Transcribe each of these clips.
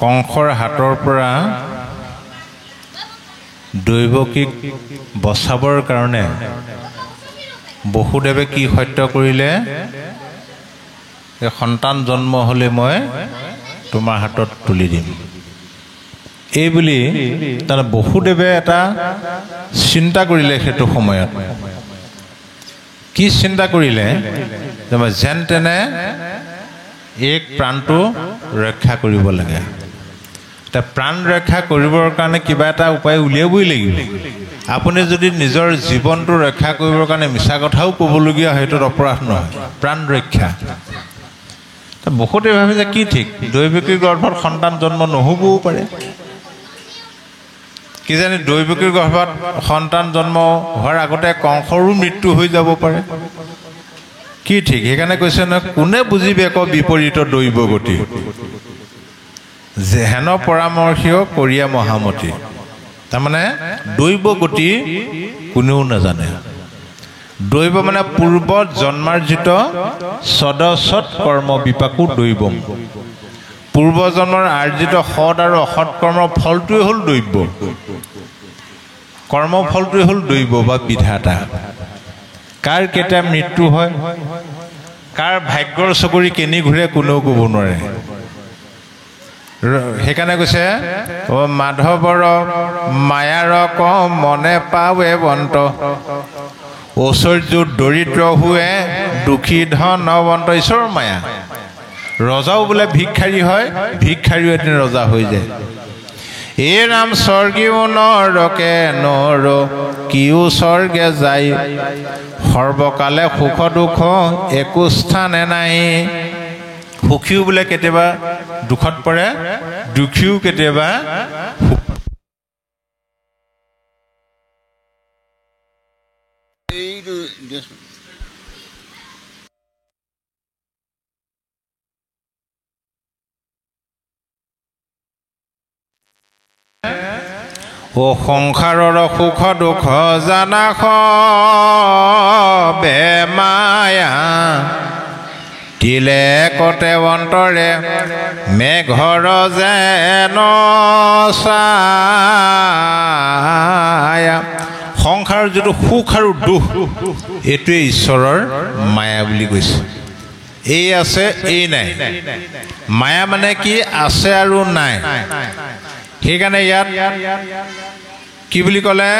কংসৰ হাতৰ পৰা দৈৱকীক বচাবৰ কাৰণে বসুদেৱে কি সত্য কৰিলে? সন্তান জন্ম হ'লে মই তোমাৰ হাতত তুলি দিম। এই বুলি তাৰ বসুদেৱে এটা চিন্তা কৰিলে। সেইটো সময়ত কি চিন্তা কৰিলে? যেন তেনে এক প্ৰাণটো ৰক্ষা কৰিব লাগে। এতিয়া প্ৰাণ ৰক্ষা কৰিবৰ কাৰণে কিবা এটা উপায় উলিয়াবই লাগিব। আপুনি যদি নিজৰ জীৱনটো ৰক্ষা কৰিবৰ কাৰণে মিছা কথাও ক'বলগীয়া হয়, সেইটোত অপৰাধ নহয়, প্ৰাণ ৰক্ষা। বহুতে ভাবে যে কি ঠিক, দৈৱকীৰ গৰ্ভত সন্তান জন্ম নহ'বও পাৰে, কিজানি দৈৱকীৰ গৰ্ভত সন্তান জন্ম হোৱাৰ আগতে কংসৰো মৃত্যু হৈ যাব পাৰে, কি ঠিক। সেইকাৰণে কৈছে নহয়, কোনে বুজিবে আকৌ বিপৰীত দৈৱ গতি, যেহেন পৰামৰ্শীয় কৰিয়া মহামতি। তাৰমানে দৈৱ গতি কোনেও নাজানে। দৈৱ মানে পূৰ্বত জন্মাৰ্জিত সদসৎ কৰ্ম বিপাকো দৈৱম। পূৰ্বজন্মৰ আৰ্জিত সৎ আৰু অসৎ কৰ্মৰ ফলটোৱে হ'ল দৈৱ। কৰ্মফলটোৱে হ'ল দৈৱ বা বিধাতা। কাৰ কেতিয়া মৃত্যু হয়, কাৰ ভাগ্যৰ চকৰি কেনি ঘূৰে, কোনেও ক'ব নোৱাৰে। সেইকাৰণে কৈছে, মাধৱৰ মায়াৰ কম মনে পাৱে বন্ত, ঐশ্বৰ্য দৰিদ্ৰ হোৱে দুখী ধনৱন্ত। ঈশ্বৰৰ মায়া। ৰজাও বোলে ভিক্ষাৰী হয়, ভিক্ষাৰীও এদিন ৰজা হৈ যায়। এই নাম স্বৰ্গীয় নৰকে নৰ কিও স্বৰ্গে যায়, সৰ্বকালে সুখ দুখ একো স্থানে নাই। সুখীও বোলে কেতিয়াবা দুখত পৰে, দুখীও কেতিয়াবা ও সংসাৰৰ সুখ দুখ জানা বেমায়া, তিলে কতে অন্তৰে মেঘৰ যেন ছায়া। সংসাৰৰ যিটো সুখ আৰু দুখ, এইটোৱে ঈশ্বৰৰ মায়া বুলি কৈছে। এই আছে এই নাই। মায়া মানে কি? আছে আৰু নাই। সেইকাৰণে ইয়াত কি বুলি ক'লে?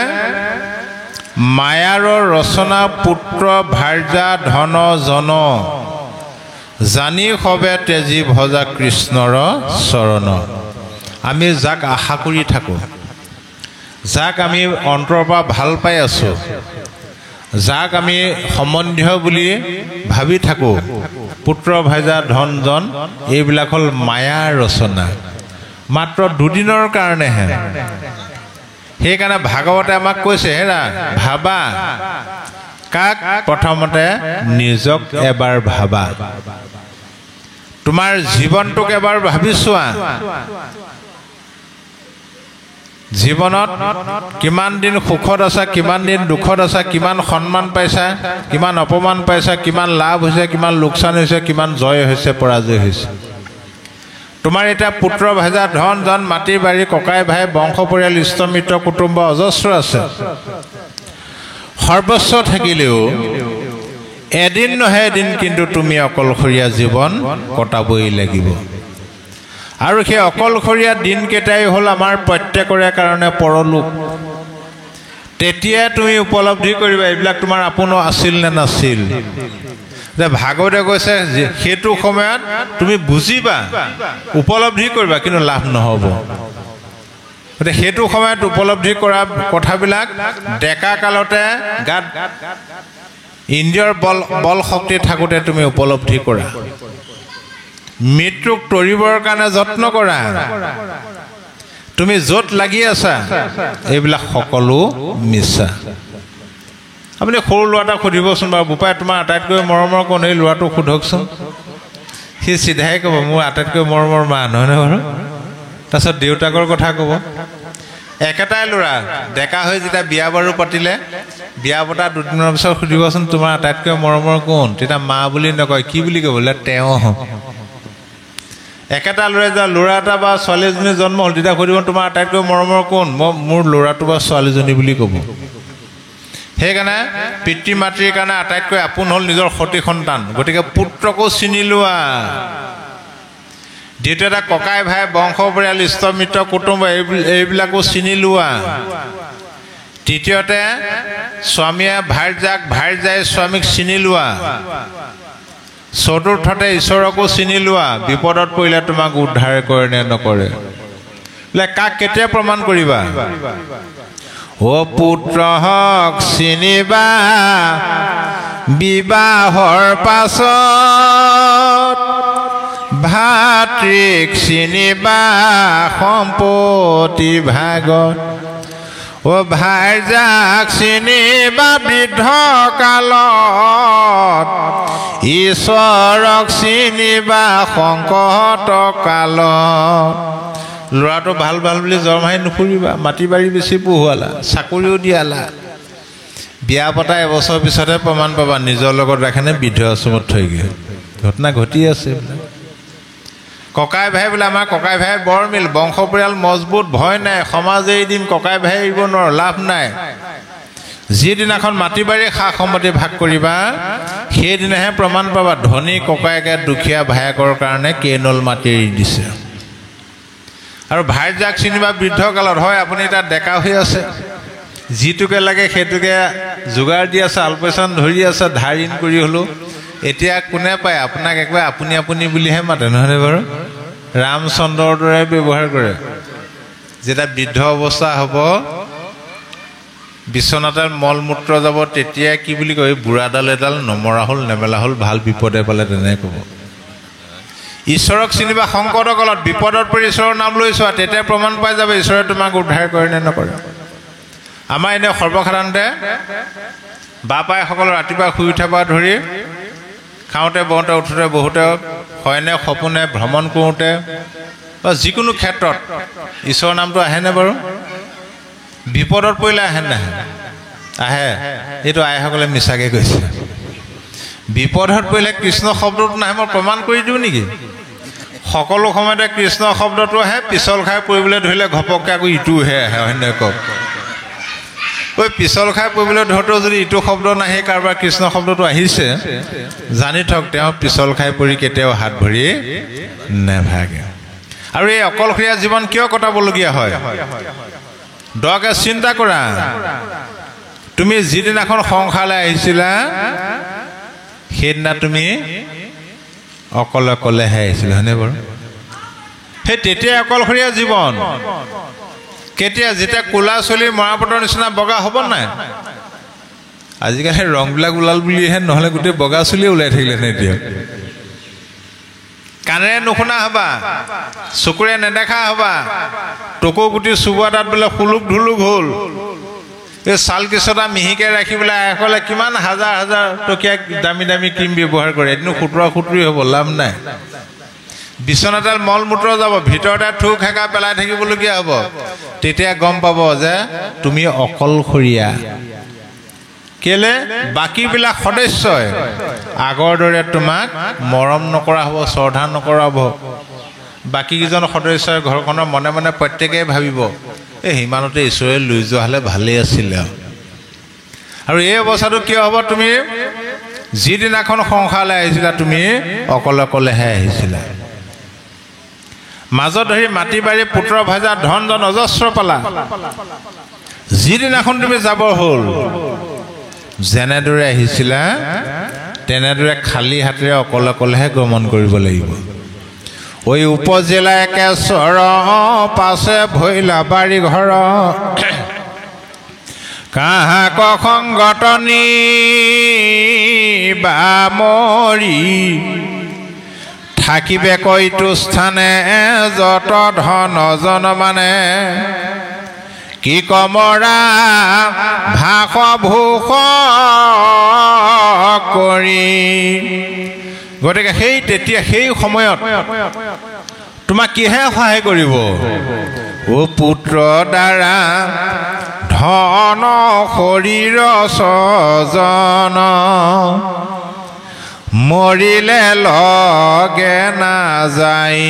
মায়াৰ ৰচনা পুত্ৰ ভাৰ্যা ধন জন, জানি সবে তেজী ভজা কৃষ্ণৰ চৰণ। আমি যাক আশা কৰি থাকোঁ, যাক আমি অন্তৰৰ পৰা ভাল পাই আছোঁ, যাক আমি সম্বন্ধীয় বুলি ভাবি থাকোঁ, পুত্ৰ ভাৰ্যা ধন জন, এইবিলাক হ'ল মায়াৰ ৰচনা, মাত্ৰ দুদিনৰ কাৰণেহে। সেইকাৰণে ভাগৱতে আমাক কৈছে, হেৰা ভাবা। কাক? প্ৰথমতে নিজক এবাৰ ভাবা। তোমাৰ জীৱনটোক এবাৰ ভাবি চোৱা। জীৱনত কিমান দিন সুখত আছা, কিমান দিন দুখত আছা, কিমান সন্মান পাইছা, কিমান অপমান পাইছা, কিমান লাভ হৈছে, কিমান লোকচান হৈছে, কিমান জয় হৈছে, পৰাজয় হৈছে। তোমাৰ এতিয়া পুত্ৰ ভাজা ধন জন, মাটি বাৰী, ককাই ভাই, বংশ পৰিয়াল, ইষ্ট মিত্ৰ কুটুম্ব অজস্ৰ আছে। সৰ্বস্ব থাকিলেও এদিন নহয় এদিন কিন্তু তুমি অকলশৰীয়া জীৱন কটাবই লাগিব। আৰু সেই অকলশৰীয়া দিনকেইটাই হ'ল আমাৰ প্ৰত্যেকৰে কাৰণে পৰলোক। তেতিয়াই তুমি উপলব্ধি কৰিবা এইবিলাক তোমাৰ আপোন আছিল নে নাছিল। যে ভাগৱতে কৈছে, সেইটো সময়ত তুমি বুজিবা, উপলব্ধি কৰিবা, কিন্তু লাভ নহ'ব। গতিকে সেইটো সময়ত উপলব্ধি কৰা কথাবিলাক ডেকা কালতে গাত ইন্দ্ৰিয়ৰ বল শক্তি থাকোঁতে তুমি উপলব্ধি কৰা। মৃত্যুক তৰিবৰ কাৰণে যত্ন কৰা। তুমি য'ত লাগি আছা, এইবিলাক সকলো মিছা। আপুনি সৰু ল'ৰা এটাক সুধিবচোন বাৰু, বোপাই তোমাৰ আটাইতকৈ মৰমৰ কোন? এই ল'ৰাটোক সোধকচোন, সি চিধাই ক'ব, মোৰ আটাইতকৈ মৰমৰ মা, নহয় নে বাৰু? তাৰপিছত দেউতাকৰ কথা ক'ব। একেটাই ল'ৰা ডেকা হৈ যেতিয়া বিয়া বাৰু পাতিলে, বিয়া পতা দুদিনৰ পিছত সুধিবচোন, তোমাৰ আটাইতকৈ মৰমৰ কোন? তেতিয়া মা বুলি নকয়, কি বুলি ক'ব? বোলে তেওঁ। একেটা ল'ৰা এটা বা ছোৱালী এজনী জন্ম হ'ল, তেতিয়া সুধিব তোমাৰ আটাইতকৈ মৰমৰ কোন? মোৰ ল'ৰাটো বা ছোৱালীজনী বুলি ক'ব। সেইকাৰণে পিতৃ মাতৃৰ কাৰণে আটাইতকৈ আপোন হ'ল নিজৰ সতি সন্তান। গতিকে পুত্ৰকো চিনি লোৱা। দ্বিতীয়তে ককাই ভাই, বংশ পৰিয়াল, ইষ্ট মিত্ৰ, কুটুম্ব এইবিলাকো চিনি লোৱা। তৃতীয়তে স্বামীয়ে ভাৰ্যাক, ভাৰ্যাই স্বামীক চিনি লোৱা। চতুৰ্থতে ঈশ্বৰকো চিনি লোৱা। বিপদত পৰিলে তোমাক উদ্ধাৰ কৰে নে নকৰে। বোলে কাক কেতিয়া প্ৰমাণ কৰিবা? অ পুত্ৰক চিনিবা বিবাহৰ পাছত, ভাতৃক চিনিবা সম্পত্তি ভাগত, অ ভাৰ্যাক চিনিবা বৃদ্ধ কালত, ঈশ্বৰক চিনিবা সংকট কালত। ল'ৰাটো ভাল ভাল বুলি জৰমাৰি নুফুৰিবা। মাটি বাৰী বেছি পঢ়ুৱালা, চাকৰিও দিয়ালা, বিয়া পতা এবছৰ পিছতহে প্ৰমাণ পাবা নিজৰ লগত ৰাখেনে বৃদ্ধ আশ্ৰমত থৈগৈ। ঘটনা ঘটি আছে। ককাই ভাই বোলে আমাৰ ককাই ভাই বৰ মিল, বংশ পৰিয়াল মজবুত, ভয় নাই, সমাজ এৰি দিম, ককাই ভাই এৰিব নোৱাৰো, লাভ নাই। যিদিনাখন মাটি বাৰী সা সম্পত্তি ভাগ কৰিবা সেইদিনাহে প্ৰমাণ পাবা ধনী ককায়েকে দুখীয়া ভায়েকৰ কাৰণে কেইনল মাটি এৰি দিছে। আৰু ভাৰ্যাক চিনিবা বৃদ্ধ কালত। হয় আপুনি তাত ডেকা হৈ আছে, যিটোকে লাগে সেইটোকে যোগাৰ দি আছে, আলপৈচান ধৰি আছে, ধাৰ ঋণ কৰি হ'লেও। এতিয়া কোনে পায়? আপোনাক একবাৰে আপুনি আপুনি বুলিহে মাতে, নহয়নে বাৰু? ৰামচন্দ্ৰৰ দৰে ব্যৱহাৰ কৰে। যেতিয়া বৃদ্ধ অৱস্থা হ'ব, বিচনাতে মল মূত্ৰ যাব, তেতিয়া কি বুলি কয়? বুঢ়াডাল এডাল নমৰা হ'ল, নেমেলা হ'ল, ভাল বিপদে পালে তেনেকৈ ক'ব। ঈশ্বৰক চিনিবা সংকটৰ কালত, বিপদত পৰি ঈশ্বৰৰ নাম লৈ চোৱা, তেতিয়া প্ৰমাণ পাই যাব ঈশ্বৰে তোমাক উদ্ধাৰ কৰে নে নকৰে। আমাৰ এনেই সৰ্বসাধাৰণতে বাপাইসকল ৰাতিপুৱা শুই উঠাৰ পৰা ধৰি খাওঁতে বওঁতে উঠোঁতে বহুতে হয়নে সপোনে ভ্ৰমণ কৰোঁতে বা যিকোনো ক্ষেত্ৰত ঈশ্বৰৰ নামটো আহেনে বাৰু? বিপদত পৰিলে আহে নাহে? আহে। এইটো আইসকলে মিছাকৈ কৈছে। বিপদত পৰিলে কৃষ্ণ শব্দটো নাহে। মই প্ৰমাণ কৰি দিওঁ নেকি? সকলো সময়তে কৃষ্ণ শব্দটো আহে, পিছল খাই পৰিবলৈ ধৰিলে ঘপককৈ আকৌ ইটোহে আহে। হয়নে কওক? ঐ পিছল খাই পৰিবলৈ ধৰোঁতেও যদি ইটো শব্দ নাহে, কাৰোবাৰ কৃষ্ণ শব্দটো আহিছে, জানি থওক তেওঁ পিছল খাই পৰি কেতিয়াও হাত ভৰি নেভাগে। আৰু এই অকলশৰীয়া জীৱন কিয় কটাবলগীয়া হয়? দকে চিন্তা কৰা। তুমি যিদিনাখন সংসাৰলৈ আহিছিলা সেইদিনা তুমি অকলে অকলেহে আহিছিলা, হয়নে বাৰু? সেই তেতিয়াই অকলশৰীয়া জীৱন। কেতিয়া? যেতিয়া কোলা চলি মৰাপাতৰ নিচিনা বগা হ'ব নাই? আজিকালি ৰংবিলাক ওলাল বুলিহে, নহ'লে গোটেই বগা চলিয়ে ওলাই থাকিলেহেঁতেন। এতিয়া কাণেৰে নুশুনা হবা, চকুৰে নেদেখা হবা, টকৌ গুটি চুবোৱা তাত বোলে সুলুক ঢুলুক হ'ল। এই ছাল কিছুটা মিহিকৈ ৰাখিবলৈ আইসকলে কিমান হাজাৰ হাজাৰ টকীয়া দামী দামী ক্ৰীম ব্যৱহাৰ কৰে। এদিনো সুতুৰা সুতুৰি হ'ব, লাভ নাই। বিচনাডাল মল মূত্ৰ যাব, ভিতৰতে থু খেকা পেলাই থাকিবলগীয়া হ'ব। তেতিয়া গম পাব যে তুমি অকলশৰীয়া। কেলে? বাকীবিলাক সদস্যই আগৰ দৰে তোমাক মৰম নকৰা হ'ব, শ্ৰদ্ধা নকৰা হ'ব। বাকীকেইজন সদস্যই ঘৰখনৰ মনে মনে প্ৰত্যেকেই ভাবিব এই সিমানতে ঈশ্বৰে লৈ যোৱা হ'লে ভালেই আছিলে। আৰু এই অৱস্থাটো কিয় হ'ব? তুমি যিদিনাখন সংসাৰলৈ আহিছিলা তুমি অকলে অকলেহে আহিছিলা। মাজত ধৰি মাটি বাৰী পুত্ৰ ভাজা ধন জন অজস্ৰ পালা। যিদিনাখন তুমি যাব হ'ল, যেনেদৰে আহিছিলা তেনেদৰে খালী হাতেৰে অকলে অকলেহে গমন কৰিব লাগিব। ঐ উপজিলা একেশ্বৰ পাছে ভৈলা বাৰী ঘৰ, কাহাক সংগতনি বা মৰি, থাকিবে কৈটো স্থানে যত ধন জন মানে, কি কমৰা ভাষ ভূষ কৰি। গতিকে তেতিয়া সেই সময়ত তোমাক কিহে সহায় কৰিব? অ পুত্ৰ দ্বাৰা ধন শৰীৰ স্বজন, মৰিলে লগে নাযায়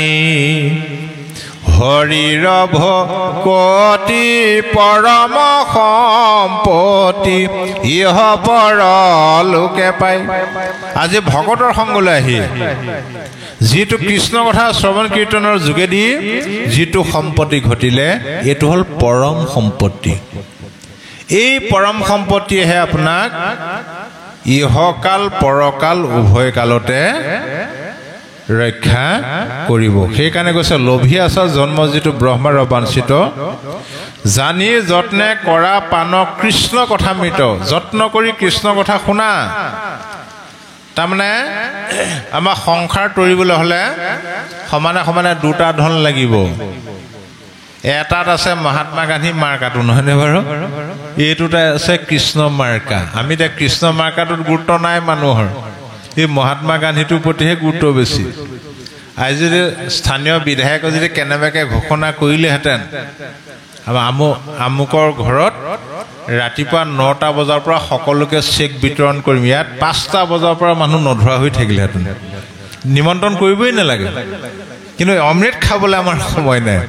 হৰিৰ ভকতি পৰম সম্পত্তি ইহ পৰলোকে পায়। আজি ভকতৰ সংগলৈ আহি যিটো কৃষ্ণ কথা শ্ৰৱণ কীৰ্তনৰ যোগেদি যিটো সম্পত্তি ঘটিলে এইটো হ'ল পৰম সম্পত্তি। এই পৰম সম্পত্তিয়েহে আপোনাক ইহকাল পৰকাল উভয় কালতে ৰক্ষা কৰিব। সেইকাৰণে কৈছে লোভী আছ জন্ম যিটো ব্ৰহ্মাৰ বাঞ্ছিত জানি যত্নে কৰা পান কৃষ্ণ কথা মৃত। যত্ন কৰি কৃষ্ণ কথা শুনা। তাৰমানে আমাৰ সংসাৰ তৰিবলৈ হ'লে সমানে সমানে দুটা ধন লাগিব। এটাত আছে মহাত্মা গান্ধী মাৰ্কাটো, নহয়নে বাৰু? এইটোতে আছে কৃষ্ণ মাৰ্কা। আমি এতিয়া কৃষ্ণ মাৰ্কাটোত গুৰুত্ব নাই মানুহৰ, এই মহাত্মা গান্ধীটোৰ প্ৰতিহে গুৰুত্ব বেছি। আজি যদি স্থানীয় বিধায়কে যদি কেনেবাকৈ ঘোষণা কৰিলেহেঁতেন আমুকৰ ঘৰত ৰাতিপুৱা 9টা বজাৰ পৰা সকলোকে চেক বিতৰণ কৰিম, ইয়াত 5টা বজাৰ পৰা মানুহ নধৰা হৈ থাকিলেহেঁতেন, নিমন্ত্ৰণ কৰিবই নালাগে। কিন্তু অমৃত খাবলৈ আমাৰ সময় নাই,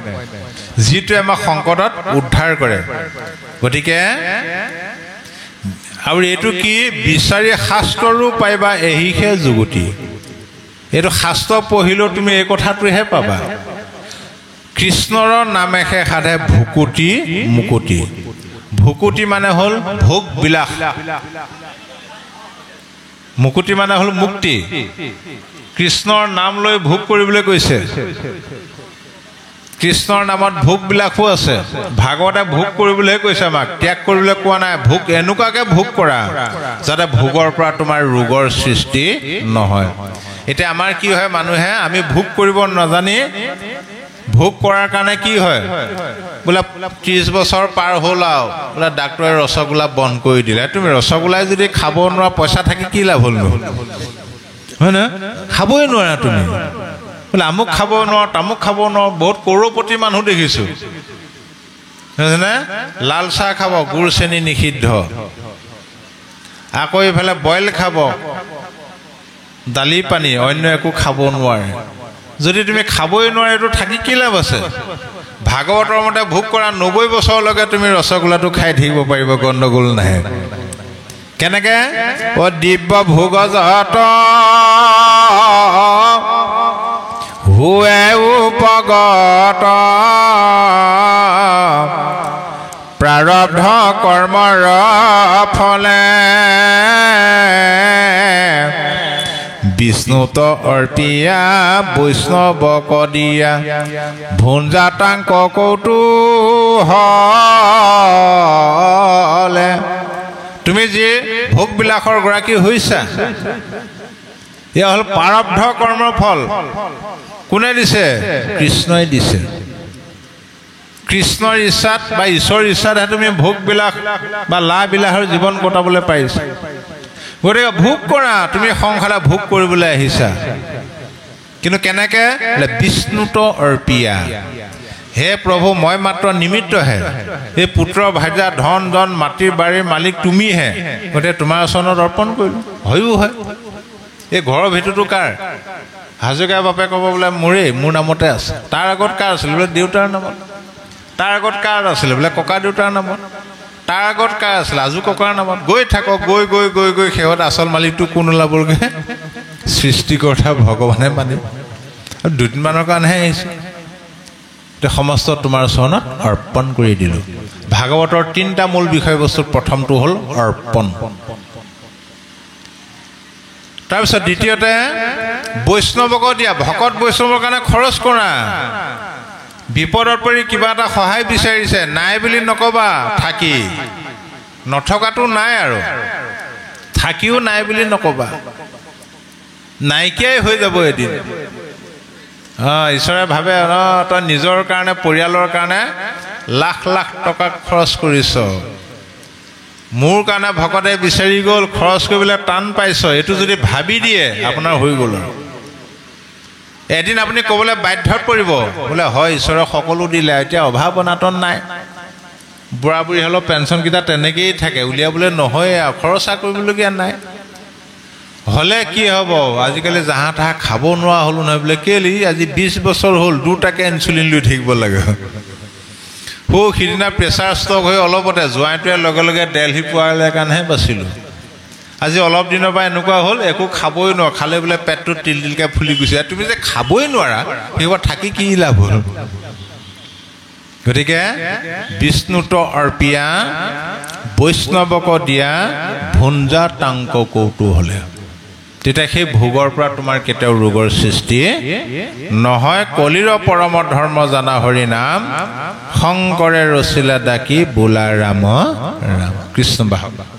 যিটোৱে আমাক সংকটত উদ্ধাৰ কৰে। গতিকে আৰু এইটো কি বিচাৰি শাস্ত্ৰৰো পাইবা এহিহে যুগতি। এইটো শাস্ত্ৰ পঢ়িলেও তুমি এই কথাটোহে পাবা, কৃষ্ণৰ নামেহে সাধে ভুকুতি মুকুতি। ভুকুতি মানে হ'ল ভোগ বিলাস, মুকুতি মানে হ'ল মুক্তি। কৃষ্ণৰ নাম লৈ ভোগ কৰিবলৈ কৈছে। কৃষ্ণৰ নামত ভোগ বিলাসো আছে। ভাগৱতে ভোগ কৰিবলৈহে কৈছে, আমাক ত্যাগ কৰিবলৈ কোৱা নাই। ভোগ এনেকুৱাকে ভোগ কৰা যাতে ভোগৰ পৰা তোমাৰ ৰোগৰ সৃষ্টি নহয়। এতিয়া আমাৰ কি হয়, মানুহে আমি ভোগ কৰিব নাজানি ভোগ কৰাৰ কাৰণে কি হয়, বোলে 30 বছৰ পাৰ হ'ল আৰু বোলে ডাক্তৰে ৰসগোল্লা বন্ধ কৰি দিলে। তুমি ৰসগোল্লাই যদি খাব নোৱাৰা, পইচা থাকি কি লাভ হ'ল নো, হয় না? খাবই নোৱাৰা তুমি, বোলে আমুক খাব নোৱাৰো তামুক খাব নোৱাৰো। বহুত কৰৌপতি মানুহ দেখিছোঁ, লাল চাহ খাব, গুড় চেনি নিষিদ্ধ। আকৌ এইফালে বইল খাব, দালি পানী, অন্য একো খাব নোৱাৰে। যদি তুমি খাবই নোৱাৰে এইটো থাকি কি লাভ আছে? ভাগৱতৰ মতে ভোগ কৰা 90 বছৰলৈকে তুমি ৰসগোল্লাটো খাই থাকিব পাৰিব, গণ্ডগোল নাহে। কেনেকে? অ দিব্য ভোগ জহত হুৱে উপগত প্ৰাৰব্ধ কৰ্মৰ ফলে বিষ্ণুত অৰ্পিয়া বৈষ্ণৱক দিয়া ভুঞ্জাতাংক কৌতূহলে। তুমি যি ভোগ বিলাসৰ গৰাকী হৈছা, এয়া হ'ল প্ৰাৰব্ধ কৰ্মৰ ফল। কোনে দিছে? কৃষ্ণই দিছে। কৃষ্ণৰ ইচ্ছাত বা ঈশ্বৰৰ ইচ্ছাতহে তুমি ভোগ বিলাস বা লাহ বিলাসৰ জীৱন কটাবলৈ পাৰিছা। গতিকে ভোগ কৰা, তুমি সংসাৰে ভোগ কৰিবলৈ আহিছা। কিন্তু কেনেকে? বিষ্ণুত অৰ্পিয়া। হে প্ৰভু, মই মাত্ৰ নিমিত্তহে। এই পুত্ৰ ভাৰ্যা ধন জন মাটিৰ বাৰীৰ মালিক তুমিহে, গতিকে তোমাৰ ওচৰত অৰ্পণ কৰিলোঁ। হয়ো হয়, এই ঘৰৰ ভিতৰতো কাৰ? হাজৰিকাৰ বাপে ক'ব বোলে মোৰেই, মোৰ নামতে আছে। তাৰ আগত কাৰ আছিলে? বোলে দেউতাৰ নামত। তাৰ আগত কাৰ আছিলে? বোলে ককা দেউতাৰ নামত। তাৰ আগত কাৰ আছিলে? আজু ককাৰ নামত। গৈ থাকক, গৈ গৈ গৈ গৈ শেহত আচল মালিকটো কোন ওলাবলগৈ? সৃষ্টিকৰ্তা ভগৱানে মানিব। আৰু দুদিনমানৰ কাৰণেহে আহিছোঁ, সমস্ত তোমাৰ চৰণত অৰ্পণ কৰি দিলোঁ। ভাগৱতৰ 3টা মূল বিষয়বস্তুত প্ৰথমটো হ'ল অৰ্পণ। তাৰপিছত দ্বিতীয়তে বৈষ্ণৱক দিয়া। ভকত বৈষ্ণৱৰ কাৰণে খৰচ কৰা। বিপদত পৰি কিবা এটা সহায় বিচাৰিছে, নাই বুলি নকবা। থাকি নথকাটো নাই, আৰু থাকিও নাই বুলি নকবা, নাইকিয়াই হৈ যাব এদিন। ঈশ্বৰে ভাবে তই নিজৰ কাৰণে, পৰিয়ালৰ কাৰণে লাখ লাখ টকা খৰচ কৰিছ, মোৰ কাৰণে ভকতে বিচাৰি গ'ল, খৰচ কৰিবলৈ টান পাইছ, এইটো যদি ভাবি দিয়ে আপোনাৰ হৈ গ'ল। আৰু এদিন আপুনি ক'বলৈ বাধ্যত পৰিব, বোলে হয় ঈশ্বৰে সকলো দিলে, এতিয়া অভাৱ অনাটন নাই। বুঢ়া বুঢ়ী হ'লেও পেঞ্চনকেইটা তেনেকেই থাকে, উলিয়াবলৈ নহয় আৰু খৰচা কৰিবলগীয়া নাই। হলে কি হ'ব আজিকালি জাহা তাহা খাব নোৱাৰা হ'লো নহয় বোলে কেলি আজি 20 বছৰ হ'ল দুটাকে ইনচুলিন লৈ থাকিব লাগে সিদিনা প্ৰেছাৰ ষ্টক হৈ অলপতে জোৱাইটোৱে লগে লগে দিল্লী পোৱালে কাৰণেহে বাচিলোঁ আজি অলপ দিনৰ পৰা এনেকুৱা হ'ল একো খাবই নোৱাৰা খালে বোলে পেটটো তিল তিলকৈ ফুলি গৈছে তুমি যে খাবই নোৱাৰা সেইবোৰ থাকি কি লাভ হ'ল গতিকে বিষ্ণুত অৰ্পিয়া বৈষ্ণৱক দিয়া ভুঞ্জা টাংক কৌতূহলে তেতিয়া সেই ভোগৰ পৰা তোমাৰ কেতিয়াও ৰোগৰ সৃষ্টি নহয় কলিৰ পৰম ধৰ্ম জানা হৰি নাম শংকৰে ৰচিলা ডাকি বোলা ৰাম ৰাম কৃষ্ণ বাহক